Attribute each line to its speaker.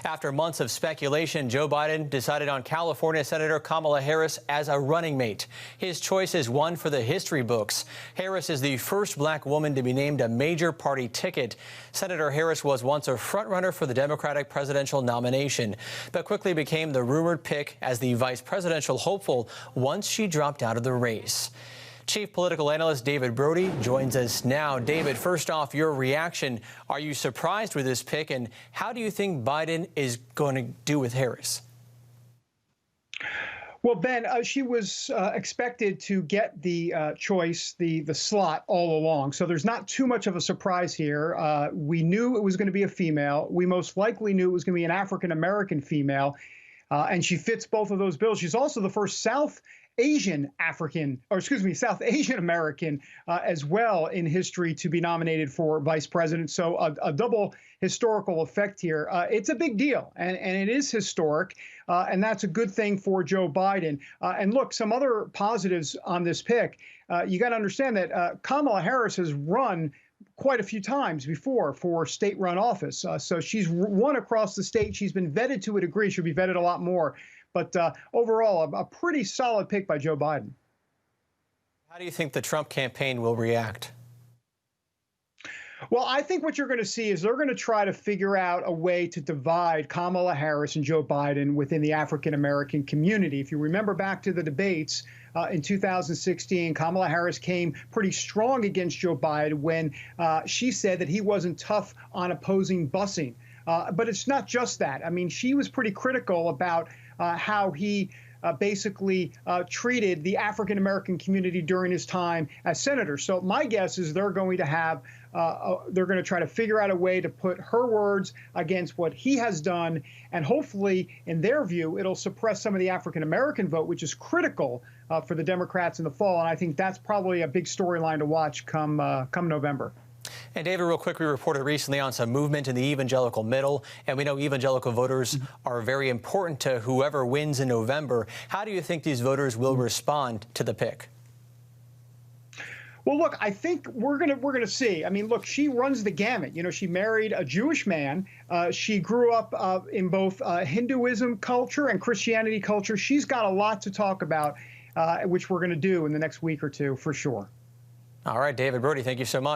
Speaker 1: After months of speculation, Joe Biden decided on California Senator Kamala Harris as a running mate. His choice is one for the history books. Harris is the first black woman to be named a major party ticket. Senator Harris was once a frontrunner for the Democratic presidential nomination, but quickly became the rumored pick as the vice presidential hopeful once she dropped out of the race. Chief political analyst David Brody joins us now. David, first off, your reaction. Are you surprised with this pick, and how do you think Biden is going to do with Harris?
Speaker 2: Well, Ben, she was expected to get the choice, the slot all along. So there's not too much of a surprise here. We knew it was going to be a female. We most likely knew it was going to be an African-American female. And she fits both of those bills. She's also the first South Asian American as well in history to be nominated for vice president. So a double historical effect here. It's a big deal, and it is historic, and that's a good thing for Joe Biden. And look, some other positives on this pick. You got to understand that Kamala Harris has run quite a few times before for state-run office. So she's won across the state. She's been vetted to a degree. She'll be vetted a lot more. But overall, a pretty solid pick by Joe Biden.
Speaker 1: How do you think the Trump campaign will react?
Speaker 2: Well, I think what you're going to see is they're going to try to figure out a way to divide Kamala Harris and Joe Biden within the African-American community. If you remember back to the debates in 2016, Kamala Harris came pretty strong against Joe Biden when she said that he wasn't tough on opposing busing. But it's not just that. I mean, she was pretty critical about how he basically treated the African-American community during his time as senator. So my guess is they're going to have, they're going to try to figure out a way to put her words against what he has done. And hopefully, in their view, it'll suppress some of the African-American vote, which is critical for the Democrats in the fall. And I think that's probably a big storyline to watch come November.
Speaker 1: And David, real quick, we reported recently on some movement in the evangelical middle, and we know evangelical voters are very important to whoever wins in November. How do you think these voters will respond to the pick?
Speaker 2: Well, look, I think we're gonna see. I mean, look, she runs the gamut. You know, she married a Jewish man. She grew up in both Hinduism culture and Christianity culture. She's got a lot to talk about, which we're going to do in the next week or two for sure.
Speaker 1: All right, David Brody, thank you so much.